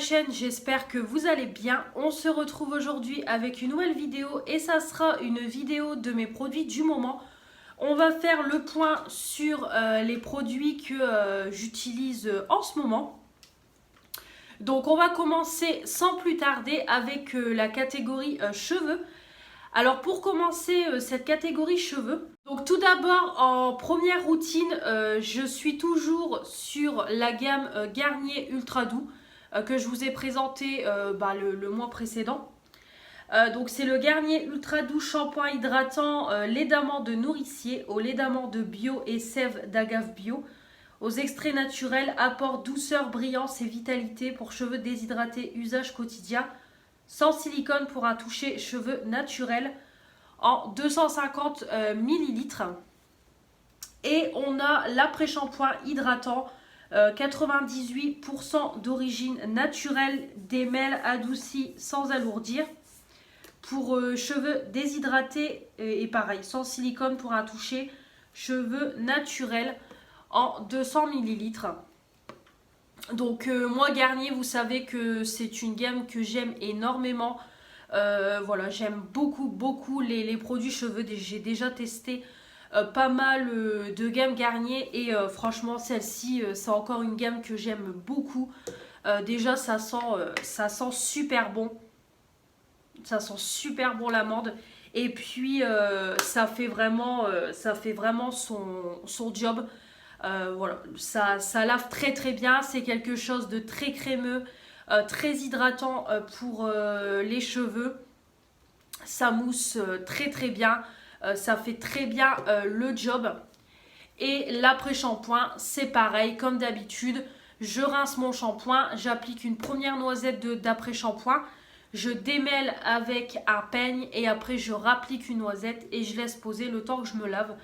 chaîne, j'espère que vous allez bien. On se retrouve aujourd'hui avec une nouvelle vidéo et ça sera une vidéo de mes produits du moment. On va faire le point sur les produits que j'utilise en ce moment. Donc on va commencer sans plus tarder avec la catégorie cheveux. Alors pour commencer cette catégorie cheveux, donc tout d'abord en première routine, je suis toujours sur la gamme Garnier Ultra Doux que je vous ai présenté le mois précédent. Donc c'est le Garnier Ultra Doux shampoing hydratant lait d'amande nourricier au lait d'amande bio et sève d'agave bio aux extraits naturels, apport douceur, brillance et vitalité pour cheveux déshydratés, usage quotidien, sans silicone pour un toucher cheveux naturel en 250 ml. Et on a l'après-shampoing hydratant 98% d'origine naturelle, démêle adouci sans alourdir pour cheveux déshydratés et pareil, sans silicone pour un toucher cheveux naturels en 200 ml. Donc moi Garnier, vous savez que c'est une gamme que j'aime énormément. Voilà, j'aime beaucoup les produits cheveux. J'ai déjà testé pas mal de gammes Garnier et franchement celle-ci c'est encore une gamme que j'aime beaucoup. Déjà ça sent super bon. Ça sent super bon l'amande. Et puis ça fait vraiment son job. Voilà, ça lave très bien. C'est quelque chose de très crémeux, très hydratant pour les cheveux. Ça mousse très bien. Ça fait très bien le job. Et l'après-shampoing, c'est pareil, comme d'habitude. Je rince mon shampoing, j'applique une première noisette d'après-shampoing. Je démêle avec un peigne et après je rapplique une noisette et je laisse poser le temps que je me lave.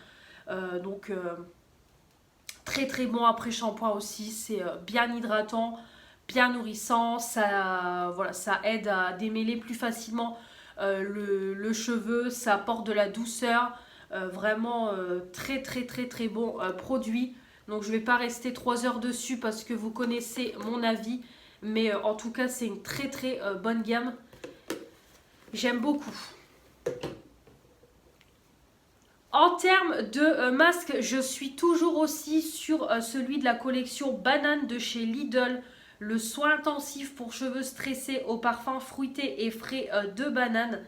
Très bon après shampoing aussi, c'est bien hydratant, bien nourrissant, ça aide à démêler plus facilement le cheveu, ça apporte de la douceur, vraiment très bon produit. Donc je ne vais pas rester 3 heures dessus parce que vous connaissez mon avis, mais en tout cas c'est une très bonne gamme, j'aime beaucoup. En termes de masque, je suis toujours aussi sur celui de la collection Banane de chez Lidl. Le soin intensif pour cheveux stressés au parfum fruité et frais de banane.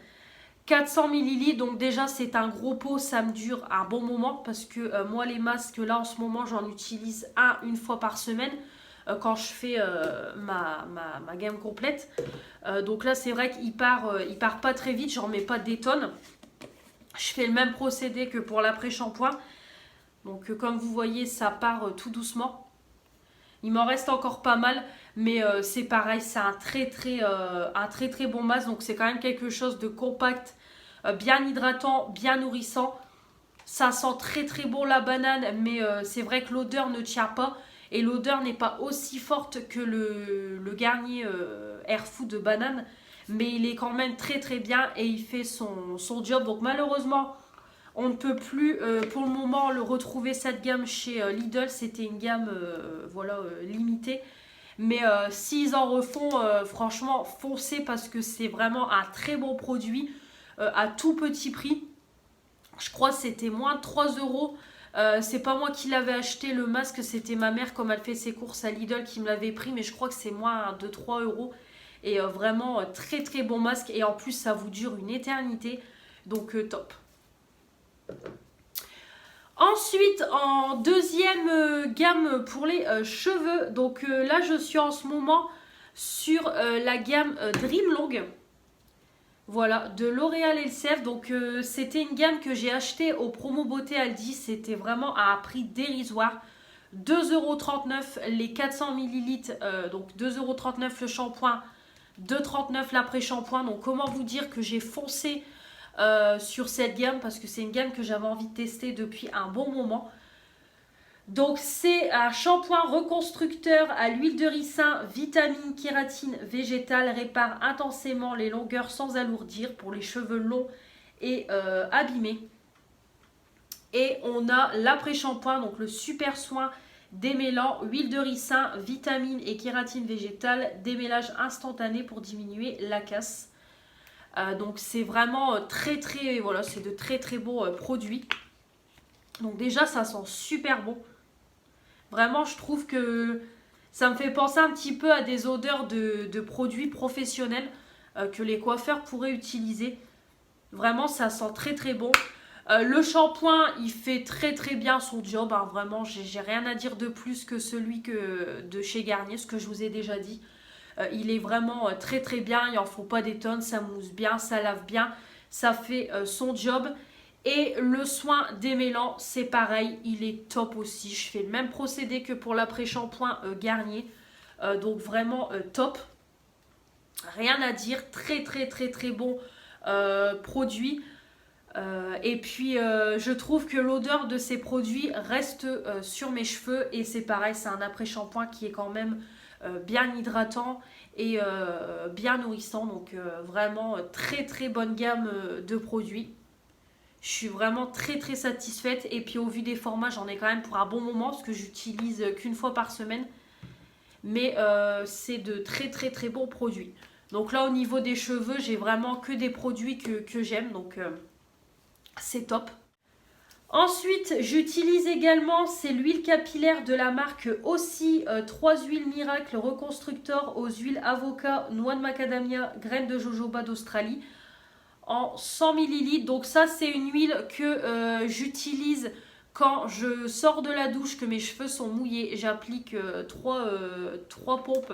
400 ml, donc déjà c'est un gros pot, ça me dure un bon moment parce que moi les masques là en ce moment j'en utilise une fois par semaine quand je fais ma gamme complète. Donc là c'est vrai qu'il part pas très vite, j'en mets pas des tonnes. Je fais le même procédé que pour l'après-shampoing. Donc comme vous voyez, ça part tout doucement. Il m'en reste encore pas mal, mais c'est pareil, c'est un très bon masque. Donc c'est quand même quelque chose de compact, bien hydratant, bien nourrissant. Ça sent très bon la banane, mais c'est vrai que l'odeur ne tient pas. Et l'odeur n'est pas aussi forte que le Garnier Air Food de banane. Mais il est quand même très bien et il fait son job. Donc malheureusement, on ne peut plus pour le moment le retrouver cette gamme chez Lidl. C'était une gamme limitée. Mais s'ils en refont, franchement, foncez parce que c'est vraiment un très bon produit à tout petit prix. Je crois que c'était moins de 3 €. C'est pas moi qui l'avais acheté le masque, c'était ma mère comme elle fait ses courses à Lidl qui me l'avait pris. Mais je crois que c'est moins de 3 €. Et vraiment très bon masque. Et en plus ça vous dure une éternité. Donc top. Ensuite en deuxième gamme pour les cheveux. Donc là je suis en ce moment sur la gamme Dream Long. Voilà, de L'Oréal Elseve. Donc c'était une gamme que j'ai achetée au promo beauté Aldi. C'était vraiment à un prix dérisoire. 2,39 € les 400 ml. Donc 2,39 € le shampoing. 2,39 € l'après-shampoing. Donc comment vous dire que j'ai foncé sur cette gamme parce que c'est une gamme que j'avais envie de tester depuis un bon moment. Donc c'est un shampoing reconstructeur à l'huile de ricin, vitamine, kératine végétale, répare intensément les longueurs sans alourdir pour les cheveux longs et abîmés. Et on a l'après-shampoing, donc le super soin démêlant, huile de ricin, vitamines et kératine végétale, démêlage instantané pour diminuer la casse. Donc c'est vraiment voilà, c'est de très très bons produits. Donc déjà ça sent super bon. Vraiment je trouve que ça me fait penser un petit peu à des odeurs de produits professionnels que les coiffeurs pourraient utiliser. Vraiment ça sent très très bon. Le shampoing il fait très très bien son job, hein. Vraiment j'ai rien à dire de plus que celui de chez Garnier, ce que je vous ai déjà dit. Il est vraiment très très bien, il n'en faut pas des tonnes, ça mousse bien, ça lave bien, ça fait son job. Et le soin démêlant, c'est pareil, il est top aussi. Je fais le même procédé que pour l'après-shampoing Garnier. Donc vraiment top. Rien à dire, très très très très bon produit. Et puis je trouve que l'odeur de ces produits reste sur mes cheveux. Et c'est pareil, c'est un après-shampoing qui est quand même bien hydratant et bien nourrissant. Donc vraiment très très bonne gamme de produits. Je suis vraiment très très satisfaite. Et puis au vu des formats, j'en ai quand même pour un bon moment parce que j'utilise qu'une fois par semaine. Mais c'est de très très très bons produits. Donc là au niveau des cheveux, j'ai vraiment que des produits que j'aime. Donc c'est top. Ensuite, j'utilise également, c'est l'huile capillaire de la marque aussi 3 huiles Miracle Reconstructor aux huiles avocat, noix de macadamia, graines de jojoba d'Australie en 100 ml. Donc ça, c'est une huile que j'utilise quand je sors de la douche, que mes cheveux sont mouillés. J'applique 3 pompes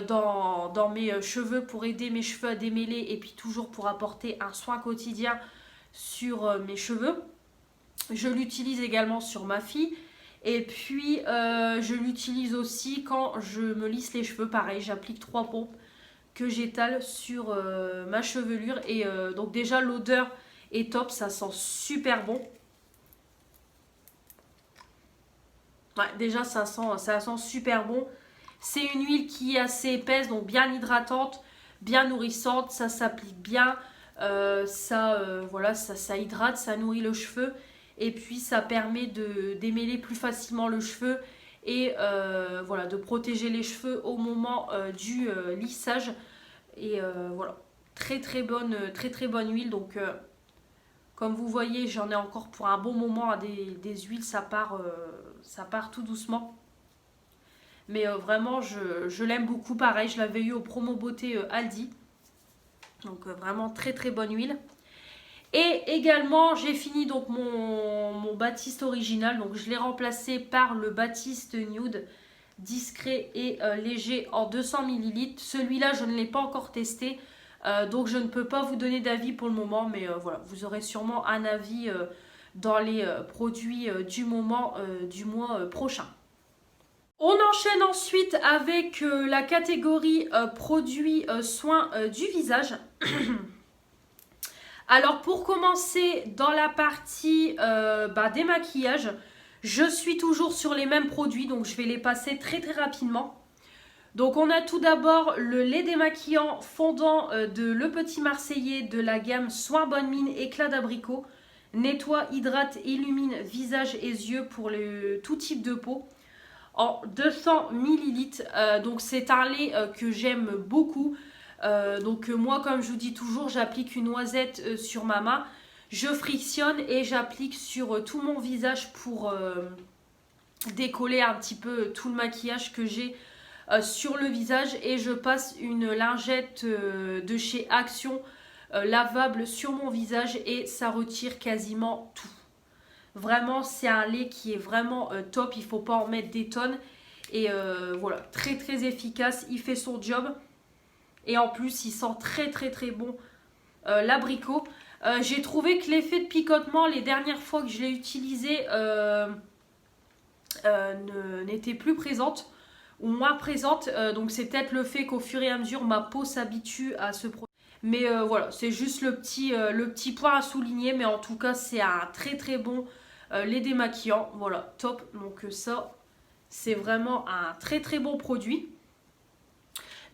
dans mes cheveux pour aider mes cheveux à démêler et puis toujours pour apporter un soin quotidien sur mes cheveux. Je l'utilise également sur ma fille. Et puis je l'utilise aussi quand je me lisse les cheveux. Pareil, j'applique 3 pompes que j'étale sur ma chevelure. Et donc déjà l'odeur est top, ça sent super bon. Ouais, déjà ça sent super bon. C'est une huile qui est assez épaisse, donc bien hydratante, bien nourrissante. Ça s'applique bien. Voilà, ça hydrate, ça nourrit le cheveu. Et puis ça permet de démêler plus facilement le cheveu et voilà, de protéger les cheveux au moment du lissage. Et voilà, très très bonne huile. Donc comme vous voyez, j'en ai encore pour un bon moment, hein, des huiles, ça part tout doucement. Mais vraiment, je l'aime beaucoup. Pareil, je l'avais eu au promo beauté Aldi. Donc vraiment très très bonne huile. Et également, j'ai fini donc mon Batiste original. Donc je l'ai remplacé par le Batiste Nude discret et léger en 200 ml. Celui-là, je ne l'ai pas encore testé. Donc je ne peux pas vous donner d'avis pour le moment. Mais voilà, vous aurez sûrement un avis dans les produits du moment du mois prochain. On enchaîne ensuite avec la catégorie produits soins du visage. Alors pour commencer dans la partie démaquillage, je suis toujours sur les mêmes produits, donc je vais les passer très très rapidement. Donc on a tout d'abord le lait démaquillant fondant de Le Petit Marseillais de la gamme Soin Bonne Mine Éclat d'abricot. Nettoie, hydrate, illumine visage et yeux pour tout type de peau. En 200 ml, donc c'est un lait que j'aime beaucoup. Donc moi, comme je vous dis toujours, j'applique une noisette sur ma main, je frictionne et j'applique sur tout mon visage pour décoller un petit peu tout le maquillage que j'ai sur le visage. Et je passe une lingette de chez Action lavable sur mon visage et ça retire quasiment tout. Vraiment, c'est un lait qui est vraiment top, il ne faut pas en mettre des tonnes. Et voilà, très très efficace, il fait son job. Et en plus, il sent très très très bon l'abricot. J'ai trouvé que l'effet de picotement, les dernières fois que je l'ai utilisé, n'était plus présente ou moins présente. Donc c'est peut-être le fait qu'au fur et à mesure, ma peau s'habitue à ce produit. Mais voilà, c'est juste le petit point à souligner. Mais en tout cas, c'est un très très bon lait démaquillant. Voilà, top. Donc ça, c'est vraiment un très très bon produit.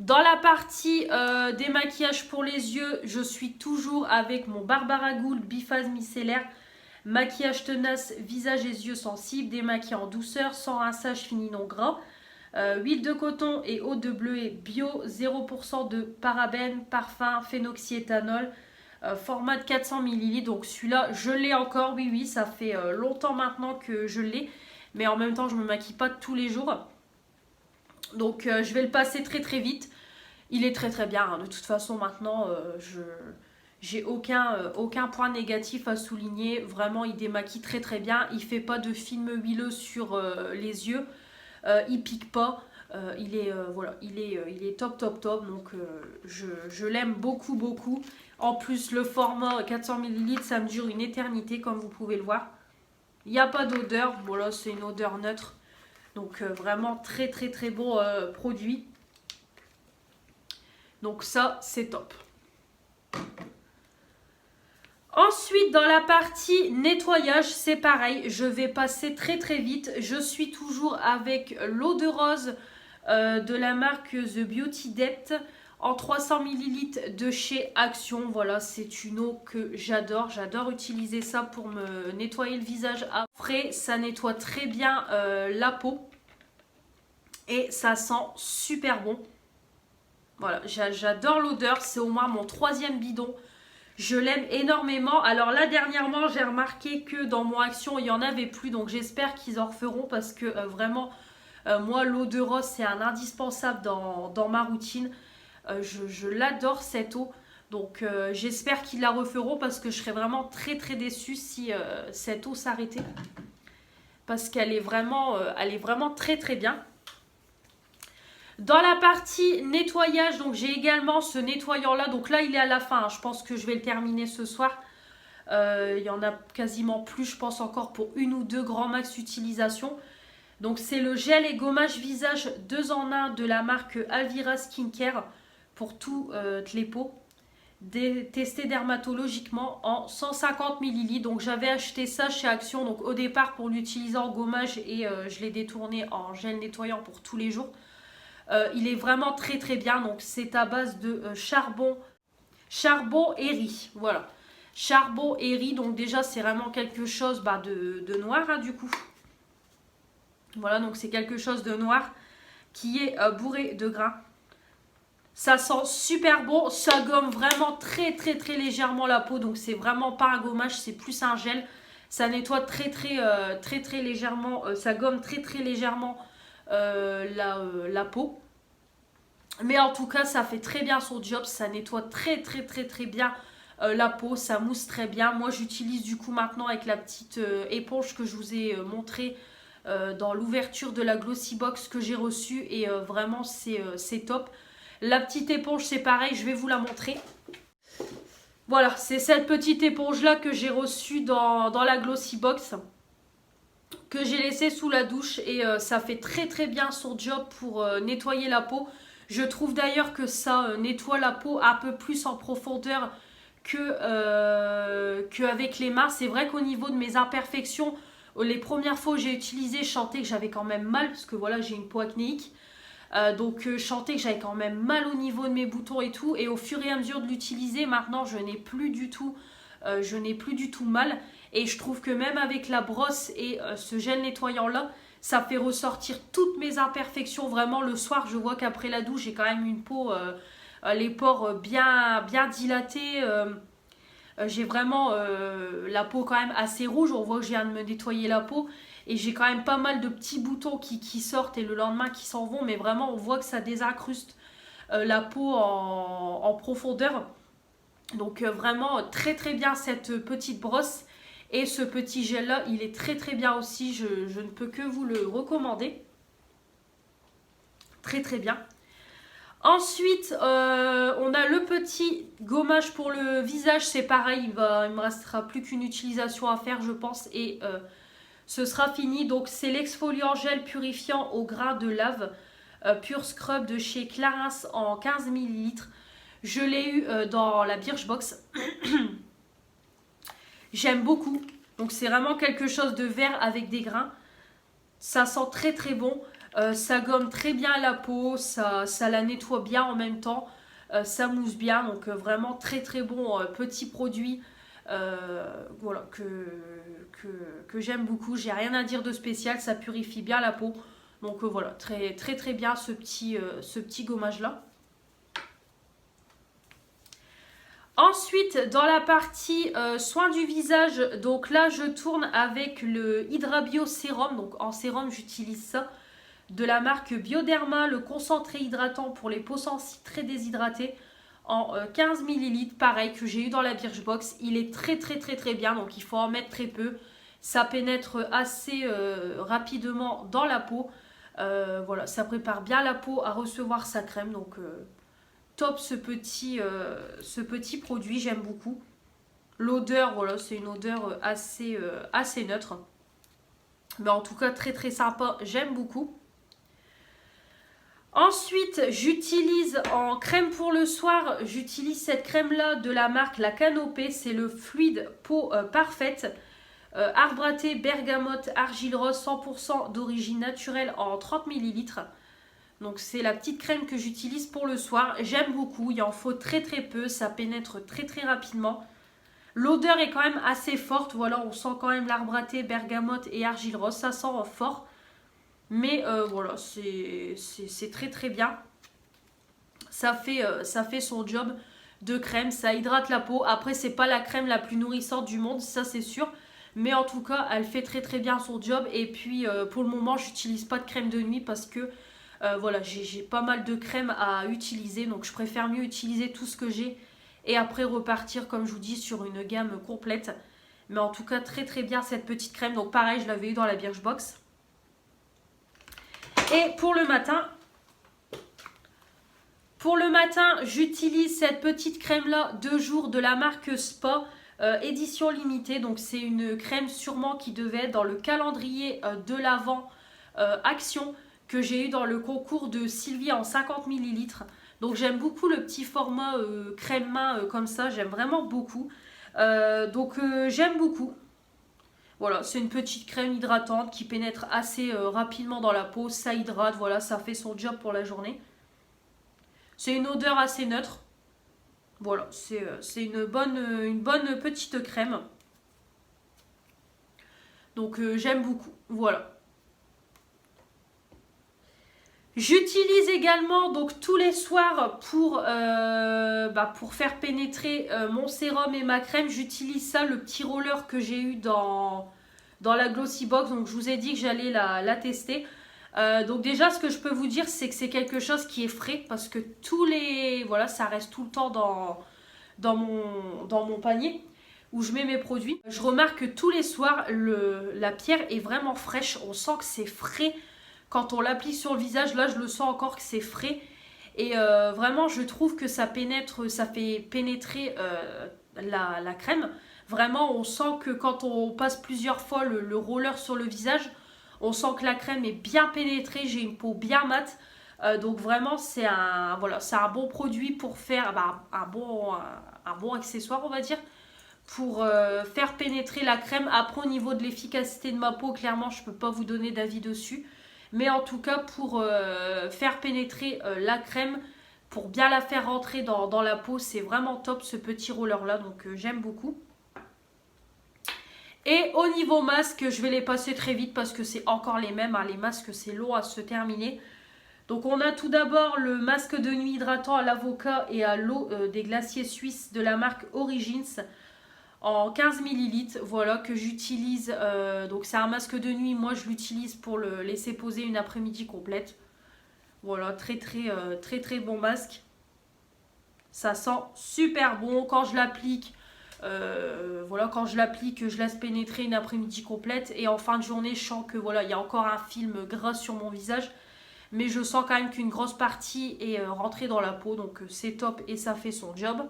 Dans la partie démaquillage pour les yeux, je suis toujours avec mon Barbara Gould Biphase Micellaire Maquillage tenace, visage et yeux sensibles, démaquillant en douceur, sans rinçage fini non gras. Huile de coton et eau de bleuet bio, 0% de parabènes, parfum, phénoxyéthanol. Format de 400 ml. Donc celui-là, je l'ai encore. Oui, oui, ça fait longtemps maintenant que je l'ai. Mais en même temps, je ne me maquille pas tous les jours. Donc je vais le passer très très vite. Il est très très bien. Hein. De toute façon, maintenant, j'ai aucun point négatif à souligner. Vraiment, il démaquille très très bien. Il ne fait pas de film huileux sur les yeux. Il pique pas. Il est top top top. Donc je l'aime beaucoup beaucoup. En plus, le format 400 ml, ça me dure une éternité comme vous pouvez le voir. Il n'y a pas d'odeur. Bon là, c'est une odeur neutre. Donc vraiment très très très bon produit. Donc ça, c'est top. Ensuite, dans la partie nettoyage, c'est pareil. Je vais passer très très vite. Je suis toujours avec l'eau de rose de la marque The Beauty Depth en 300 ml de chez Action. Voilà, c'est une eau que j'adore. J'adore utiliser ça pour me nettoyer le visage après. Ça nettoie très bien la peau. Et ça sent super bon. Voilà, j'adore l'odeur. C'est au moins mon 3e bidon. Je l'aime énormément. Alors là, dernièrement, j'ai remarqué que dans mon Action, il n'y en avait plus. Donc j'espère qu'ils en referont parce que vraiment, moi, l'eau de rose, c'est un indispensable dans ma routine. Je l'adore cette eau. Donc j'espère qu'ils la referont parce que je serais vraiment très très déçue si cette eau s'arrêtait. Parce qu'elle est vraiment très très bien. Dans la partie nettoyage, donc j'ai également ce nettoyant là. Donc là, il est à la fin. Hein. Je pense que je vais le terminer ce soir. Il y en a quasiment plus, je pense encore pour 1 ou 2 grands max utilisation. Donc c'est le gel et gommage visage 2 en 1 de la marque Alvira Skincare pour toutes les peaux. Testé dermatologiquement en 150 ml. Donc j'avais acheté ça chez Action. Donc au départ pour l'utiliser en gommage et je l'ai détourné en gel nettoyant pour tous les jours. Il est vraiment très très bien. Donc c'est à base de charbon et riz. Voilà. Charbon et riz. Donc déjà c'est vraiment quelque chose de noir hein, du coup. Voilà, donc c'est quelque chose de noir qui est bourré de gras. Ça sent super bon. Ça gomme vraiment très très très légèrement la peau. Donc c'est vraiment pas un gommage, c'est plus un gel. Ça nettoie très très légèrement. Ça gomme très très légèrement la peau. Mais en tout cas, ça fait très bien son job. Ça nettoie très bien la peau. Ça mousse très bien. Moi, j'utilise du coup maintenant avec la petite éponge que je vous ai montré dans l'ouverture de la Glossy Box que j'ai reçue. Et vraiment, c'est top. La petite éponge, c'est pareil. Je vais vous la montrer. Voilà, c'est cette petite éponge-là que j'ai reçue dans la Glossy Box. Que j'ai laissée sous la douche. Et ça fait très bien son job pour nettoyer la peau. Je trouve d'ailleurs que ça nettoie la peau un peu plus en profondeur qu'avec les mains. C'est vrai qu'au niveau de mes imperfections, les premières fois où j'ai utilisé, je sentais que j'avais quand même mal parce que voilà, j'ai une peau acnéique. Donc je sentais que j'avais quand même mal au niveau de mes boutons et tout. Et au fur et à mesure de l'utiliser, maintenant je n'ai plus du tout mal. Et je trouve que même avec la brosse et ce gel nettoyant là, ça fait ressortir toutes mes imperfections. Vraiment, le soir, je vois qu'après la douche, j'ai quand même une peau, les pores bien dilatés. J'ai vraiment la peau quand même assez rouge. On voit que je viens de me nettoyer la peau. Et j'ai quand même pas mal de petits boutons qui sortent et le lendemain qui s'en vont. Mais vraiment, on voit que ça désincruste la peau en profondeur. Donc vraiment, très bien cette petite brosse. Et ce petit gel là, il est très bien aussi. Je ne peux que vous le recommander. Très bien. Ensuite, on a le petit gommage pour le visage. C'est pareil, il me restera plus qu'une utilisation à faire, je pense. Et ce sera fini. Donc c'est l'exfoliant gel purifiant au grain de lave. Pure Scrub de chez Clarins en 15 ml. Je l'ai eu dans la Birchbox. J'aime beaucoup. Donc c'est vraiment quelque chose de vert avec des grains. Ça sent très bon. Ça gomme très bien la peau. Ça la nettoie bien en même temps. Ça mousse bien. Donc vraiment très bon petit produit. Voilà, que j'aime beaucoup. J'ai rien à dire de spécial, ça purifie bien la peau. Donc voilà, très très très bien ce petit gommage là. Ensuite, dans la partie soins du visage, donc là je tourne avec le Hydra Bio Sérum. Donc en sérum, j'utilise ça de la marque Bioderma, le concentré hydratant pour les peaux sensibles très déshydratées en 15 ml. Pareil que j'ai eu dans la Birchbox. Il est très très très très bien, donc il faut en mettre très peu. Ça pénètre assez rapidement dans la peau. Voilà, ça prépare bien la peau à recevoir sa crème. Donc top ce petit produit, j'aime beaucoup. L'odeur, voilà, c'est une odeur assez neutre. Mais en tout cas, très très sympa, j'aime beaucoup. Ensuite, j'utilise en crème pour le soir, j'utilise cette crème-là de la marque La Canopée. C'est le fluide peau parfaite. Arbre à thé, bergamote, argile rose, 100% d'origine naturelle en 30 ml. Donc c'est la petite crème que j'utilise pour le soir. J'aime beaucoup, il en faut très très peu, ça pénètre très très rapidement. L'odeur est quand même assez forte, voilà, on sent quand même l'arbre à thé, bergamote et argile rose, ça sent fort. Mais voilà, c'est très très bien. Ça fait son job de crème, ça hydrate la peau. Après, c'est pas la crème la plus nourrissante du monde, ça c'est sûr. Mais en tout cas, elle fait très très bien son job. Et puis pour le moment, j'utilise pas de crème de nuit parce que voilà, j'ai pas mal de crème à utiliser. Donc je préfère mieux utiliser tout ce que j'ai et après repartir, comme je vous dis, sur une gamme complète. Mais en tout cas, très très bien cette petite crème. Donc pareil, je l'avais eu dans la Birchbox. Et pour le matin, j'utilise cette petite crème-là de jour de la marque Spa, édition limitée. Donc c'est une crème sûrement qui devait être dans le calendrier de l'Avent Action que j'ai eu dans le concours de Sylvie en 50 ml. Donc j'aime beaucoup le petit format crème main comme ça, j'aime vraiment beaucoup. Donc j'aime beaucoup. Voilà, c'est une petite crème hydratante qui pénètre assez rapidement dans la peau, ça hydrate, voilà, ça fait son job pour la journée. C'est une odeur assez neutre. Voilà, c'est une bonne petite crème. Donc j'aime beaucoup, voilà. J'utilise également donc tous les soirs pour faire pénétrer mon sérum et ma crème. J'utilise ça, le petit roller que j'ai eu dans la Glossy Box. Donc je vous ai dit que j'allais la tester. Donc déjà ce que je peux vous dire c'est que c'est quelque chose qui est frais parce que voilà, ça reste tout le temps dans mon panier où je mets mes produits. Je remarque que tous les soirs la pierre est vraiment fraîche. On sent que c'est frais. Quand on l'applique sur le visage, là je le sens encore que c'est frais. Et vraiment je trouve que ça fait pénétrer la crème. Vraiment on sent que quand on passe plusieurs fois le roller sur le visage, on sent que la crème est bien pénétrée. J'ai une peau bien mate. Donc vraiment c'est un bon produit pour faire un bon accessoire on va dire. Pour faire pénétrer la crème. Après au niveau de l'efficacité de ma peau, clairement je ne peux pas vous donner d'avis dessus. Mais en tout cas, pour faire pénétrer la crème, pour bien la faire rentrer dans la peau, c'est vraiment top ce petit roller-là. Donc j'aime beaucoup. Et au niveau masque, je vais les passer très vite parce que c'est encore les mêmes. Hein. Les masques, c'est long à se terminer. Donc on a tout d'abord le masque de nuit hydratant à l'avocat et à l'eau des glaciers suisses de la marque Origins. En 15 ml, voilà, que j'utilise. Donc c'est un masque de nuit, moi je l'utilise pour le laisser poser une après-midi complète. Voilà, très bon masque. Ça sent super bon quand je l'applique. Je laisse pénétrer une après-midi complète. Et en fin de journée, je sens que voilà, il y a encore un film gras sur mon visage. Mais je sens quand même qu'une grosse partie est rentrée dans la peau. Donc c'est top et ça fait son job.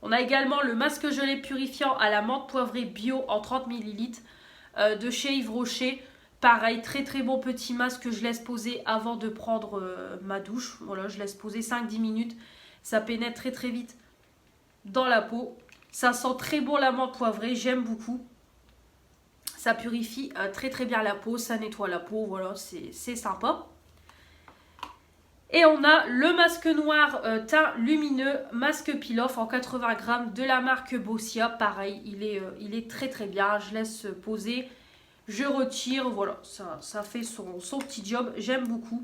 On a également le masque gelé purifiant à la menthe poivrée bio en 30 ml de chez Yves Rocher. Pareil, très bon petit masque que je laisse poser avant de prendre ma douche. Voilà, je laisse poser 5-10 minutes. Ça pénètre très vite dans la peau. Ça sent très bon la menthe poivrée, j'aime beaucoup. Ça purifie très bien la peau, ça nettoie la peau, voilà, c'est sympa. Et on a le masque noir teint lumineux, masque peel-off en 80 grammes de la marque Bossia. Pareil, il est très très bien. Je laisse poser, je retire. Voilà, ça fait son petit job. J'aime beaucoup.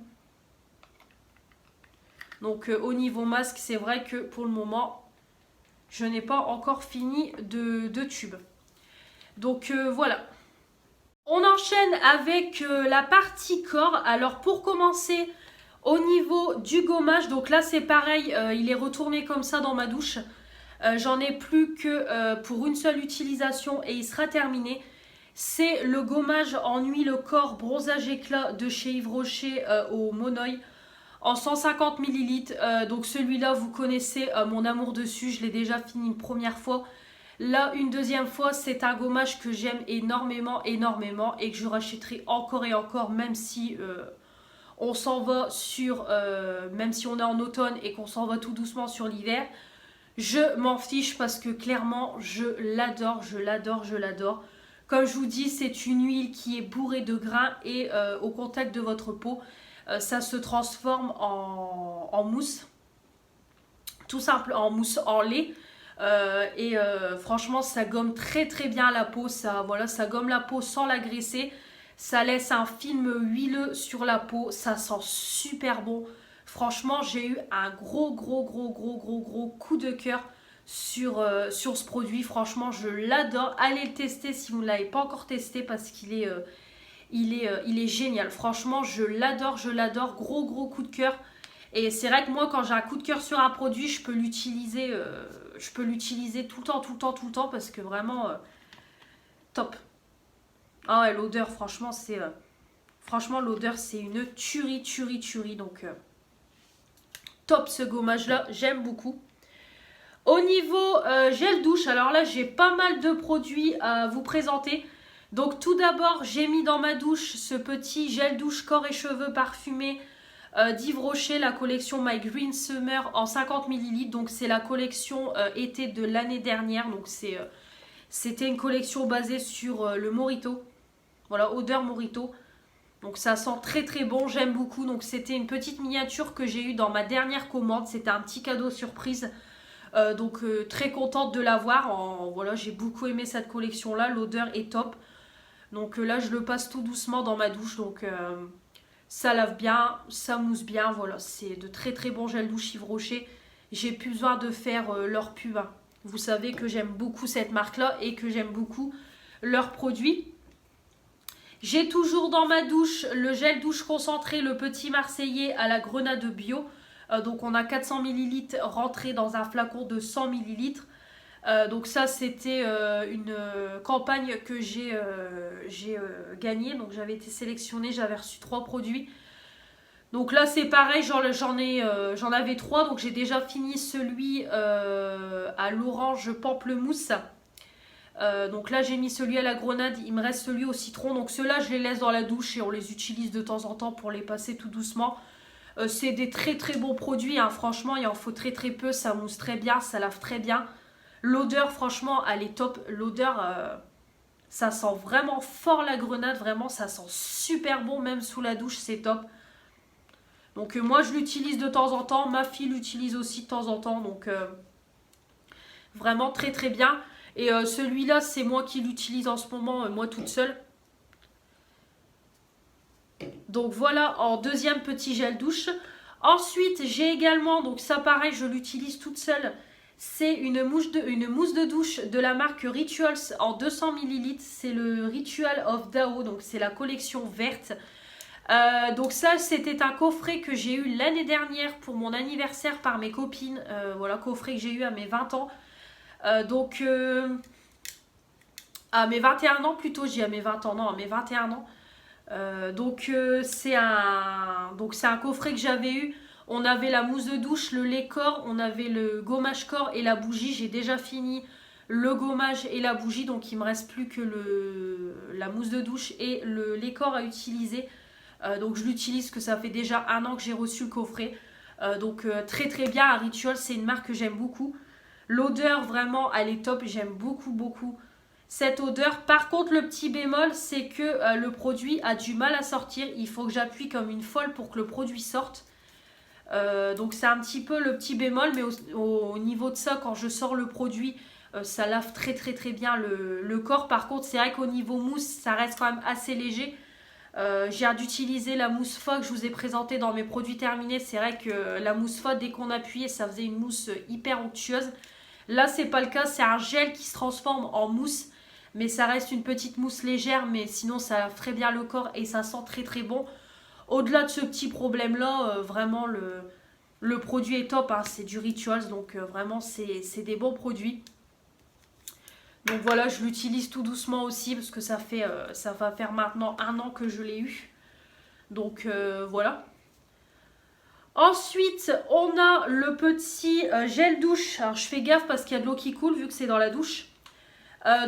Donc au niveau masque, c'est vrai que pour le moment, je n'ai pas encore fini de tube. Donc voilà. On enchaîne avec la partie corps. Alors pour commencer, au niveau du gommage, donc là c'est pareil, il est retourné comme ça dans ma douche. J'en ai plus que pour une seule utilisation et il sera terminé. C'est le gommage en huile corps bronzage éclat de chez Yves Rocher au Monoï en 150 ml. Donc celui-là, vous connaissez mon amour dessus, je l'ai déjà fini une première fois. Là, une deuxième fois, c'est un gommage que j'aime énormément, énormément et que je rachèterai encore et encore, même si on s'en va sur, même si on est en automne et qu'on s'en va tout doucement sur l'hiver. Je m'en fiche parce que clairement, je l'adore, je l'adore, je l'adore. Comme je vous dis, c'est une huile qui est bourrée de grains et au contact de votre peau, ça se transforme en mousse, tout simple, en mousse en lait. Franchement, ça gomme très très bien la peau. Voilà, ça gomme la peau sans la graisser. Ça laisse un film huileux sur la peau. Ça sent super bon. Franchement, j'ai eu un gros coup de cœur sur ce produit. Franchement, je l'adore. Allez le tester si vous ne l'avez pas encore testé parce qu'il est, il est génial. Franchement, je l'adore, je l'adore. Gros coup de cœur. Et c'est vrai que moi, quand j'ai un coup de cœur sur un produit, je peux l'utiliser tout le temps parce que vraiment, top. Ah ouais, l'odeur, franchement, franchement, l'odeur, c'est une tuerie. Donc, top ce gommage-là, j'aime beaucoup. Au niveau gel douche, alors là, j'ai pas mal de produits à vous présenter. Donc, tout d'abord, j'ai mis dans ma douche ce petit gel douche corps et cheveux parfumé d'Yves Rocher, la collection My Green Summer en 50 ml. Donc c'est la collection été de l'année dernière. Donc c'était une collection basée sur le Mojito. Voilà, odeur Mojito. Donc ça sent très très bon, j'aime beaucoup. Donc c'était une petite miniature que j'ai eue dans ma dernière commande. C'était un petit cadeau surprise. Donc très contente de l'avoir. Voilà, j'ai beaucoup aimé cette collection là. L'odeur est top. Donc là je le passe tout doucement dans ma douche. Donc ça lave bien, ça mousse bien, voilà, c'est de très très bons gels douche Yves Rocher. J'ai plus besoin de faire leur pub. Hein. Vous savez que j'aime beaucoup cette marque-là et que j'aime beaucoup leurs produits. J'ai toujours dans ma douche le gel douche concentré, le petit Marseillais à la grenade bio. Donc on a 400 ml rentré dans un flacon de 100 ml. Donc ça c'était une campagne que j'ai gagnée. Donc j'avais été sélectionnée, j'avais reçu 3 produits. Donc là c'est pareil, j'en avais 3. Donc j'ai déjà fini celui à l'orange pamplemousse. Donc là j'ai mis celui à la grenade, il me reste celui au citron. Donc ceux-là je les laisse dans la douche et on les utilise de temps en temps pour les passer tout doucement. C'est des très très bons produits, hein. Franchement il en faut très très peu, ça mousse très bien, ça lave très bien. L'odeur, franchement, elle est top. L'odeur, ça sent vraiment fort la grenade. Vraiment, ça sent super bon. Même sous la douche, c'est top. Donc, moi, je l'utilise de temps en temps. Ma fille l'utilise aussi de temps en temps. Donc, vraiment très, très bien. Et celui-là, c'est moi qui l'utilise en ce moment, moi toute seule. Donc, voilà, en deuxième petit gel douche. Ensuite, j'ai également, donc ça, pareil, je l'utilise toute seule. C'est une mousse de douche de la marque Rituals en 200 ml. C'est le Ritual of Dao, donc c'est la collection verte. Donc ça, c'était un coffret que j'ai eu l'année dernière pour mon anniversaire par mes copines. Voilà, coffret que j'ai eu à mes 20 ans. Donc, à mes 21 ans plutôt, j'ai à mes 20 ans, non, à mes 21 ans. C'est un coffret que j'avais eu. On avait la mousse de douche, le lait corps, on avait le gommage corps et la bougie. J'ai déjà fini le gommage et la bougie, donc il me reste plus que la mousse de douche et le lait corps à utiliser. Donc je l'utilise, que ça fait déjà 1 an que j'ai reçu le coffret. Très très bien, à Ritual, c'est une marque que j'aime beaucoup. L'odeur vraiment, elle est top, j'aime beaucoup cette odeur. Par contre, le petit bémol, c'est que le produit a du mal à sortir. Il faut que j'appuie comme une folle pour que le produit sorte. Donc c'est un petit peu le petit bémol, mais au niveau de ça, quand je sors le produit, ça lave très très très bien le corps. Par contre, c'est vrai qu'au niveau mousse, ça reste quand même assez léger. J'ai hâte d'utiliser la mousse Pho que je vous ai présentée dans mes produits terminés. C'est vrai que la mousse Pho, dès qu'on appuyait, ça faisait une mousse hyper onctueuse. Là, c'est pas le cas, c'est un gel qui se transforme en mousse. Mais ça reste une petite mousse légère, mais sinon ça lave très bien le corps et ça sent très très bon. Au-delà de ce petit problème-là, vraiment le produit est top, hein, c'est du Rituals, donc vraiment c'est des bons produits. Donc voilà, je l'utilise tout doucement aussi parce que ça va faire maintenant 1 an que je l'ai eu. Donc voilà. Ensuite, on a le petit gel douche. Alors je fais gaffe parce qu'il y a de l'eau qui coule vu que c'est dans la douche.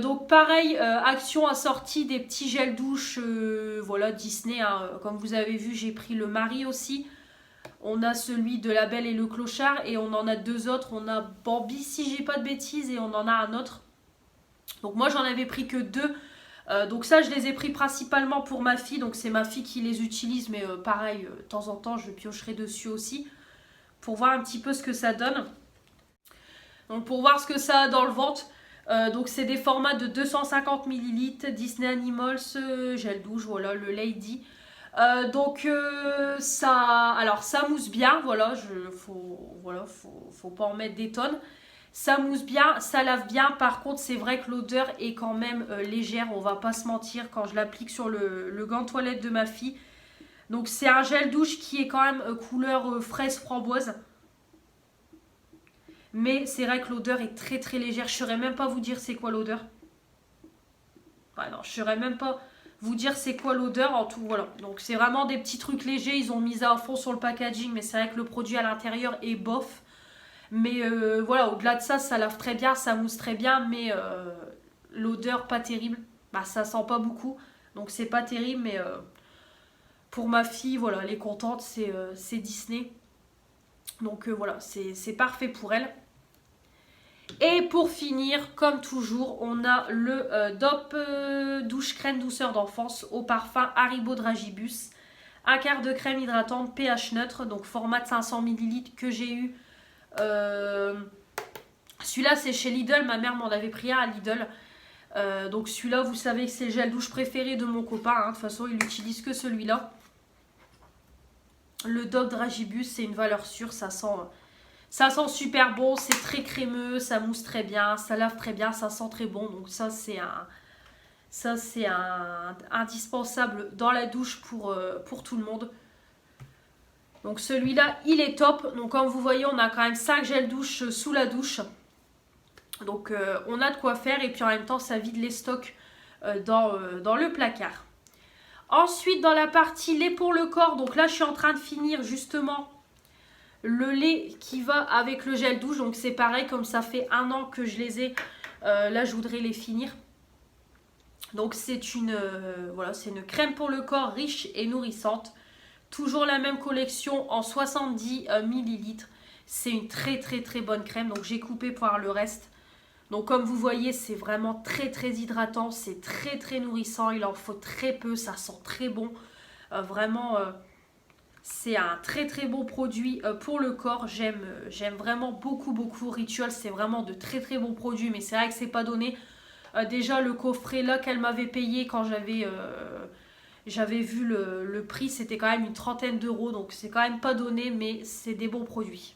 Donc pareil, Action a sorti des petits gels douche, voilà, Disney, hein. Comme vous avez vu, j'ai pris le Marie aussi. On a celui de La Belle et le Clochard et on en a 2 autres. On a Bambi si j'ai pas de bêtises et on en a un autre. Donc moi j'en avais pris que 2. Donc ça je les ai pris principalement pour ma fille. Donc c'est ma fille qui les utilise, mais pareil, de temps en temps je piocherai dessus aussi. Pour voir un petit peu ce que ça donne. Donc pour voir ce que ça a dans le ventre. Donc c'est des formats de 250 ml, Disney Animals, gel douche, voilà, le Lady. Donc ça mousse bien, voilà, faut pas en mettre des tonnes. Ça mousse bien, ça lave bien. Par contre, c'est vrai que l'odeur est quand même légère, on va pas se mentir, quand je l'applique sur le gant de toilette de ma fille. Donc c'est un gel douche qui est quand même couleur fraise framboise. Mais c'est vrai que l'odeur est très très légère. Je ne saurais même pas vous dire c'est quoi l'odeur. Ouais, non, je ne saurais même pas vous dire c'est quoi l'odeur. En tout, voilà. Donc c'est vraiment des petits trucs légers. Ils ont mis ça à fond sur le packaging. Mais c'est vrai que le produit à l'intérieur est bof. Mais voilà, au-delà de ça, ça lave très bien. Ça mousse très bien. Mais l'odeur pas terrible. Bah, ça sent pas beaucoup. Donc c'est pas terrible. Mais pour ma fille, voilà, elle est contente. C'est Disney. Donc voilà, c'est parfait pour elle. Et pour finir, comme toujours, on a le DOP douche crème douceur d'enfance au parfum Haribo Dragibus. Un quart de crème hydratante pH neutre, donc format de 500 ml que j'ai eu. Celui-là, c'est chez Lidl. Ma mère m'en avait pris un à Lidl. Donc celui-là, vous savez que c'est le gel douche préféré de mon copain. Hein. De toute façon, il n'utilise que celui-là. Le DOP Dragibus, c'est une valeur sûre. Ça sent super bon, c'est très crémeux, ça mousse très bien, ça lave très bien, ça sent très bon. Donc ça c'est indispensable dans la douche pour tout le monde. Donc celui-là, il est top. Donc comme vous voyez, on a quand même 5 gels douche sous la douche. Donc on a de quoi faire et puis en même temps, ça vide les stocks dans le placard. Ensuite, dans la partie lait pour le corps, donc là, je suis en train de finir justement le lait qui va avec le gel douche. Donc c'est pareil, comme ça fait 1 an que je les ai, là je voudrais les finir. Donc c'est une crème pour le corps riche et nourrissante. Toujours la même collection en 70 ml. C'est une très très très bonne crème. Donc j'ai coupé pour avoir le reste. Donc comme vous voyez, c'est vraiment très très hydratant. C'est très très nourrissant. Il en faut très peu. Ça sent très bon. Vraiment... c'est un très très bon produit pour le corps. J'aime vraiment beaucoup beaucoup Rituals. C'est vraiment de très très bons produits. Mais c'est vrai que c'est pas donné. Déjà le coffret là qu'elle m'avait payé quand j'avais vu le prix. C'était quand même une 30aine d'euros. Donc c'est quand même pas donné. Mais c'est des bons produits.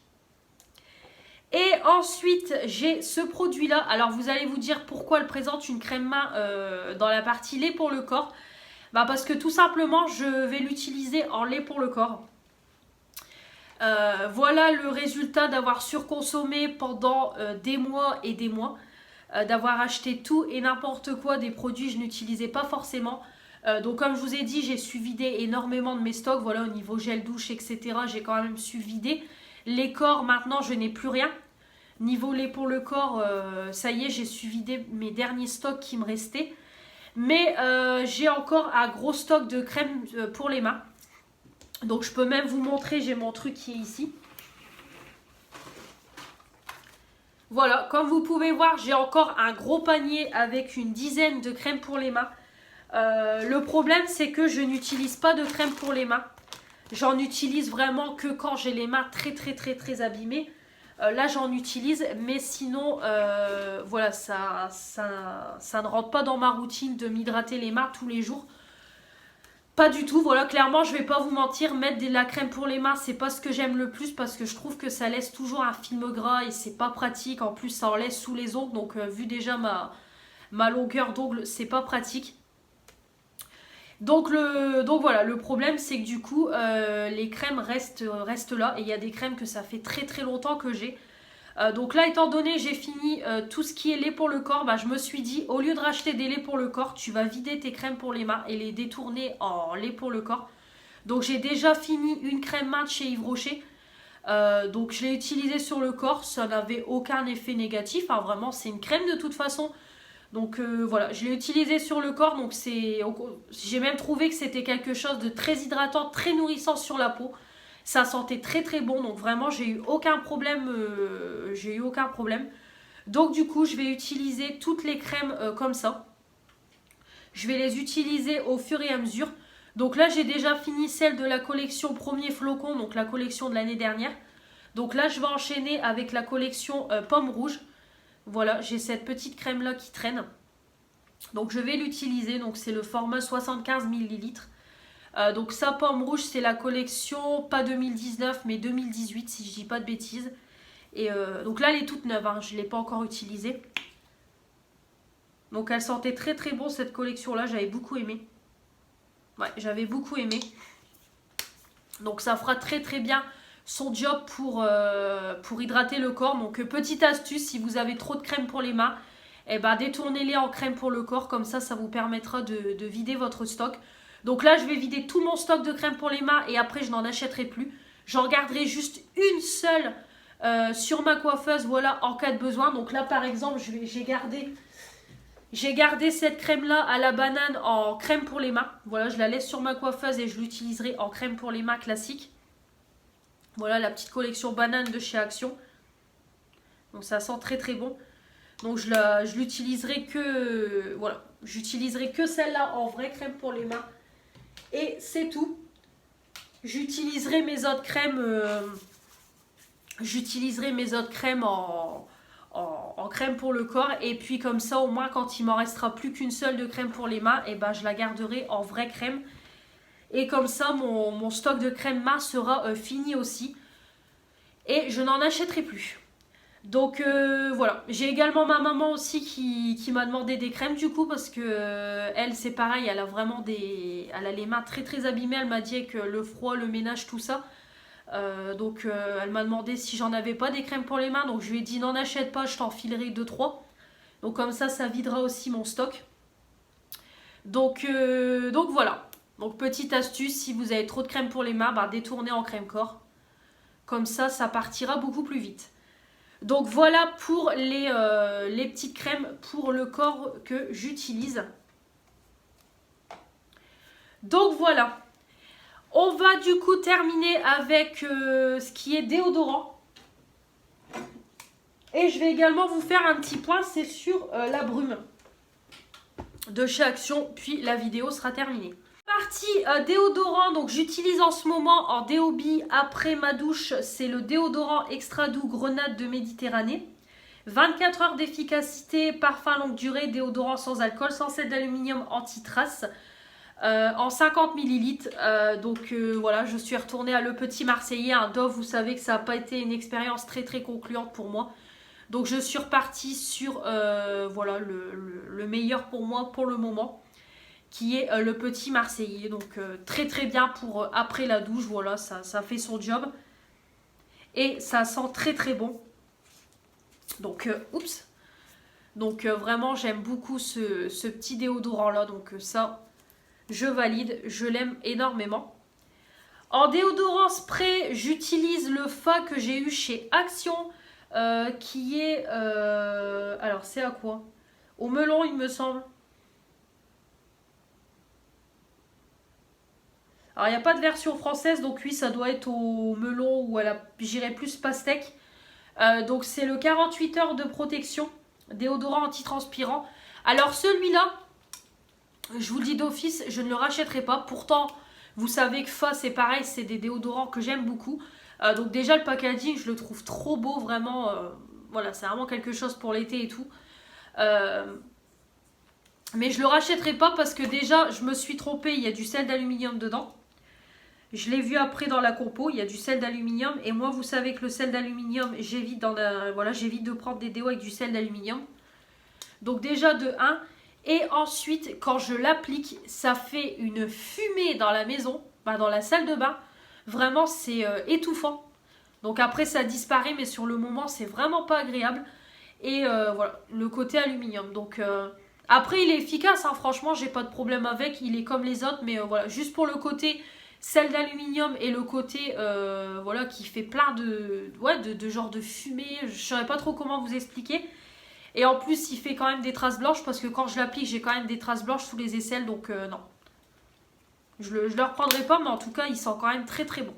Et ensuite j'ai ce produit là. Alors vous allez vous dire pourquoi elle présente une crème main dans la partie lait pour le corps. Bah parce que tout simplement je vais l'utiliser en lait pour le corps. Voilà le résultat d'avoir surconsommé pendant des mois et des mois. D'avoir acheté tout et n'importe quoi, des produits que je n'utilisais pas forcément. Donc comme je vous ai dit, j'ai su vider énormément de mes stocks. Voilà, au niveau gel douche, etc. J'ai quand même su vider. Les corps, maintenant, je n'ai plus rien. Niveau lait pour le corps, ça y est, j'ai su vider mes derniers stocks qui me restaient. Mais j'ai encore un gros stock de crème pour les mains. Donc je peux même vous montrer, j'ai mon truc qui est ici. Voilà, comme vous pouvez voir, j'ai encore un gros panier avec une dizaine de crèmes pour les mains. Le problème, c'est que je n'utilise pas de crème pour les mains. J'en utilise vraiment que quand j'ai les mains très abîmées. Là, j'en utilise, mais sinon, voilà, ça ne rentre pas dans ma routine de m'hydrater les mains tous les jours. Pas du tout, voilà, clairement, je vais pas vous mentir, mettre de la crème pour les mains, c'est pas ce que j'aime le plus parce que je trouve que ça laisse toujours un film gras et c'est pas pratique. En plus, ça en laisse sous les ongles, donc vu déjà ma longueur d'ongles, c'est pas pratique. Donc voilà, le problème c'est que du coup les crèmes restent là et il y a des crèmes que ça fait très longtemps que j'ai. Donc là, étant donné j'ai fini tout ce qui est lait pour le corps, bah, je me suis dit au lieu de racheter des laits pour le corps, tu vas vider tes crèmes pour les mains et les détourner en lait pour le corps. Donc j'ai déjà fini une crème main de chez Yves Rocher. Donc je l'ai utilisée sur le corps, ça n'avait aucun effet négatif, hein, vraiment c'est une crème de toute façon. Donc voilà, je l'ai utilisé sur le corps, donc j'ai même trouvé que c'était quelque chose de très hydratant, très nourrissant sur la peau. Ça sentait très bon, donc vraiment j'ai eu aucun problème. Donc du coup, je vais utiliser toutes les crèmes comme ça. Je vais les utiliser au fur et à mesure. Donc là, j'ai déjà fini celle de la collection Premier Flocon, donc la collection de l'année dernière. Donc là, je vais enchaîner avec la collection Pomme Rouge. Voilà, j'ai cette petite crème là qui traîne. Donc je vais l'utiliser, donc c'est le format 75 ml. Donc ça, Pomme Rouge, c'est la collection, pas 2019 mais 2018 si je dis pas de bêtises. Et donc là, elle est toute neuve, hein, je ne l'ai pas encore utilisée. Donc elle sentait très bon cette collection là, j'avais beaucoup aimé. Ouais, j'avais beaucoup aimé. Donc ça fera très bien son job pour hydrater le corps. Donc petite astuce, si vous avez trop de crème pour les mains, eh ben, détournez-les en crème pour le corps. Comme ça vous permettra de vider votre stock. Donc là, je vais vider tout mon stock de crème pour les mains et après, je n'en achèterai plus. J'en garderai juste une seule sur ma coiffeuse, voilà, en cas de besoin. Donc là, par exemple, j'ai gardé cette crème-là à la banane en crème pour les mains. Voilà, je la laisse sur ma coiffeuse et je l'utiliserai en crème pour les mains classique. Voilà la petite collection banane de chez Action. Donc ça sent très bon. Donc je l'utiliserai que voilà, j'utiliserai que celle-là en vraie crème pour les mains. Et c'est tout. J'utiliserai mes autres crèmes en crème pour le corps. Et puis comme ça, au moins, quand il m'en restera plus qu'une seule de crème pour les mains, et ben, je la garderai en vraie crème. Et comme ça, mon stock de crème main sera fini aussi. Et je n'en achèterai plus. Donc voilà, j'ai également ma maman aussi qui m'a demandé des crèmes du coup parce que elle c'est pareil, elle a vraiment elle a les mains très abîmées, elle m'a dit que le froid, le ménage, tout ça. Donc elle m'a demandé si j'en avais pas des crèmes pour les mains, donc je lui ai dit n'en achète pas, je t'en filerai 2-3. Donc comme ça videra aussi mon stock. Donc voilà, donc petite astuce, si vous avez trop de crème pour les mains, bah, détournez en crème corps. Comme ça partira beaucoup plus vite. Donc voilà pour les petites crèmes pour le corps que j'utilise. Donc voilà. On va du coup terminer avec ce qui est déodorant. Et je vais également vous faire un petit point, c'est sur la brume de chez Action. Puis la vidéo sera terminée. Partie déodorant, donc j'utilise en ce moment en Déobi après ma douche, c'est le déodorant extra doux grenade de Méditerranée. 24 heures d'efficacité, parfum longue durée, déodorant sans alcool, sans sel d'aluminium anti-trace, en 50 ml. Donc voilà, je suis retournée à Le Petit Marseillais, un Dove, vous savez que ça n'a pas été une expérience très concluante pour moi. Donc je suis repartie sur voilà, le meilleur pour moi pour le moment, qui est Le Petit Marseillais. Donc très bien pour après la douche, voilà, ça fait son job. Et ça sent très bon. Donc, oups. Donc vraiment, j'aime beaucoup ce petit déodorant-là. Donc ça, je valide, je l'aime énormément. En déodorant spray, j'utilise le Fa que j'ai eu chez Action, qui est... alors, c'est à quoi? Au melon, il me semble. Alors, il n'y a pas de version française, donc oui, ça doit être au melon ou j'irais plus pastèque. Donc, c'est le 48 heures de protection, déodorant antitranspirant. Alors, celui-là, je vous le dis d'office, je ne le rachèterai pas. Pourtant, Vous savez que Fa, c'est pareil, c'est des déodorants que j'aime beaucoup. Donc déjà, le packaging, je le trouve trop beau, vraiment. Voilà, c'est vraiment quelque chose pour l'été et tout. Mais je le rachèterai pas parce que déjà, je me suis trompée, il y a du sel d'aluminium dedans. Je l'ai vu après dans la compo, il y a du sel d'aluminium. Et moi, vous savez que le sel d'aluminium, j'évite j'évite de prendre des déos avec du sel d'aluminium. Donc déjà de 1. Et ensuite, quand je l'applique, ça fait une fumée dans la maison, dans la salle de bain. Vraiment, c'est étouffant. Donc après, ça disparaît, mais sur le moment, c'est vraiment pas agréable. Et voilà, le côté aluminium. Donc après, il est efficace, hein, franchement, j'ai pas de problème avec. Il est comme les autres, mais voilà, juste pour le côté sel d'aluminium et le côté voilà, qui fait plein de genre de fumée. Je saurais pas trop comment vous expliquer. Et en plus, il fait quand même des traces blanches parce que quand je l'applique, j'ai quand même des traces blanches sous les aisselles. Donc non. Je le reprendrai pas, mais en tout cas, il sent quand même très très bon.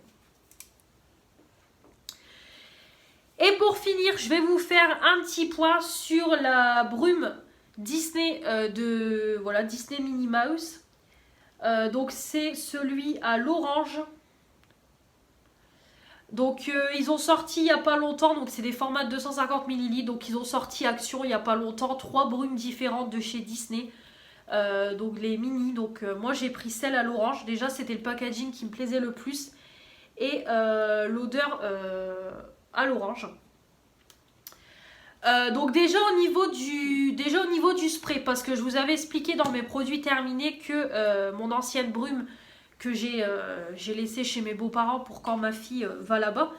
Et pour finir, je vais vous faire un petit point sur la brume Disney Disney Minnie Mouse. Donc c'est celui à l'orange. Donc ils ont sorti il n'y a pas longtemps, donc c'est des formats de 250 ml. Donc ils ont sorti Action il n'y a pas longtemps, 3 brumes différentes de chez Disney. Donc les mini, donc moi j'ai pris celle à l'orange. Déjà c'était le packaging qui me plaisait le plus. Et l'odeur à l'orange. Donc déjà au niveau du spray, parce que je vous avais expliqué dans mes produits terminés que mon ancienne brume que j'ai laissée chez mes beaux-parents pour quand ma fille va là-bas,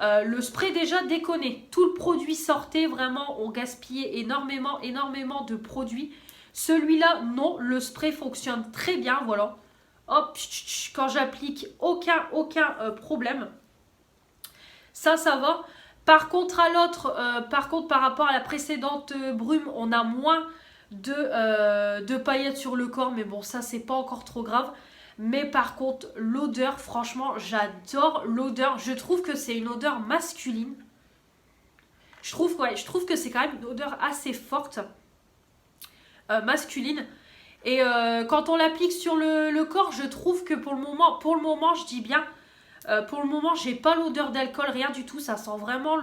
le spray déjà déconné. Tout le produit sortait, vraiment on gaspillait énormément de produits. Celui-là non, le spray fonctionne très bien, voilà. Hop, quand j'applique, aucun problème. Ça va. Par contre, par rapport à la précédente brume, on a moins de paillettes sur le corps. Mais bon, ça, c'est pas encore trop grave. Mais par contre, l'odeur, franchement, j'adore l'odeur. Je trouve que c'est une odeur masculine. Je trouve que c'est quand même une odeur assez forte. Masculine. Et quand on l'applique sur le corps, je trouve que pour le moment, je dis bien... pour le moment, j'ai pas l'odeur d'alcool, rien du tout. Ça sent vraiment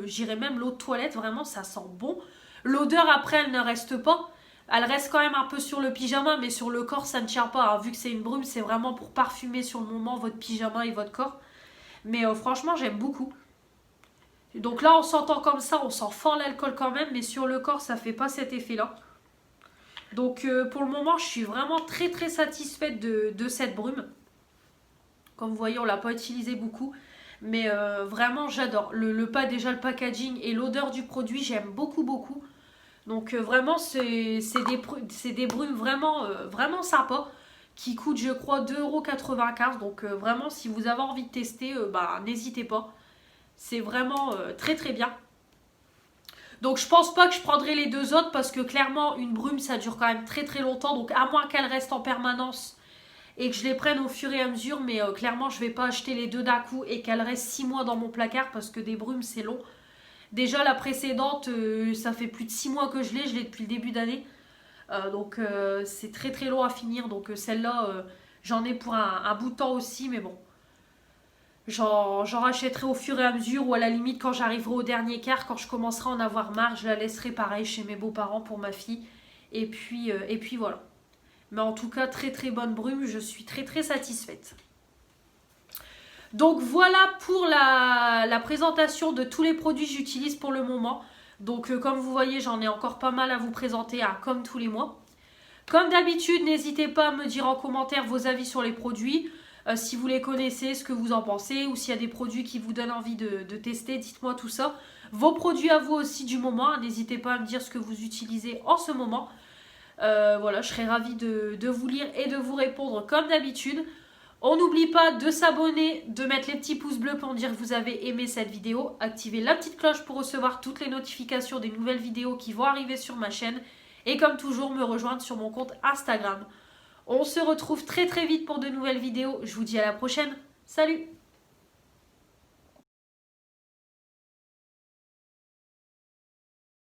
j'irais même l'eau de toilette, vraiment, ça sent bon. L'odeur, après, elle ne reste pas. Elle reste quand même un peu sur le pyjama, mais sur le corps, ça ne tient pas. Alors, vu que c'est une brume, c'est vraiment pour parfumer sur le moment votre pyjama et votre corps. Mais franchement, j'aime beaucoup. Donc là, on s'entend comme ça, on sent fort l'alcool quand même, mais sur le corps, ça fait pas cet effet-là. Donc, pour le moment, je suis vraiment très très satisfaite de cette brume. Comme vous voyez, on ne l'a pas utilisé beaucoup. Mais vraiment, j'adore. Déjà le packaging et l'odeur du produit, j'aime beaucoup. Donc vraiment, c'est des brumes vraiment sympas. Qui coûtent, je crois, 2,95 €. Donc vraiment, si vous avez envie de tester, n'hésitez pas. C'est vraiment très très bien. Donc je pense pas que je prendrai les deux autres. Parce que clairement, une brume, ça dure quand même très très longtemps. Donc à moins qu'elle reste en permanence... et que je les prenne au fur et à mesure, mais clairement je vais pas acheter les deux d'un coup et qu'elles restent 6 mois dans mon placard parce que des brumes c'est long. Déjà la précédente, ça fait plus de 6 mois que je l'ai depuis le début d'année, donc c'est très très long à finir, donc celle-là j'en ai pour un bout de temps aussi, mais bon, j'en rachèterai au fur et à mesure ou à la limite quand j'arriverai au dernier quart, quand je commencerai à en avoir marre, je la laisserai pareil chez mes beaux-parents pour ma fille, et puis voilà. Mais en tout cas, très très bonne brume. Je suis très très satisfaite. Donc voilà pour la présentation de tous les produits que j'utilise pour le moment. Donc comme vous voyez, j'en ai encore pas mal à vous présenter, comme tous les mois. Comme d'habitude, n'hésitez pas à me dire en commentaire vos avis sur les produits. Si vous les connaissez, ce que vous en pensez. Ou s'il y a des produits qui vous donnent envie de tester, dites-moi tout ça. Vos produits à vous aussi du moment. N'hésitez pas à me dire ce que vous utilisez en ce moment. Voilà, je serais ravie de vous lire et de vous répondre comme d'habitude. On n'oublie pas de s'abonner, de mettre les petits pouces bleus pour dire que vous avez aimé cette vidéo. Activez la petite cloche pour recevoir toutes les notifications des nouvelles vidéos qui vont arriver sur ma chaîne. Et comme toujours, me rejoindre sur mon compte Instagram. On se retrouve très très vite pour de nouvelles vidéos. Je vous dis à la prochaine. Salut!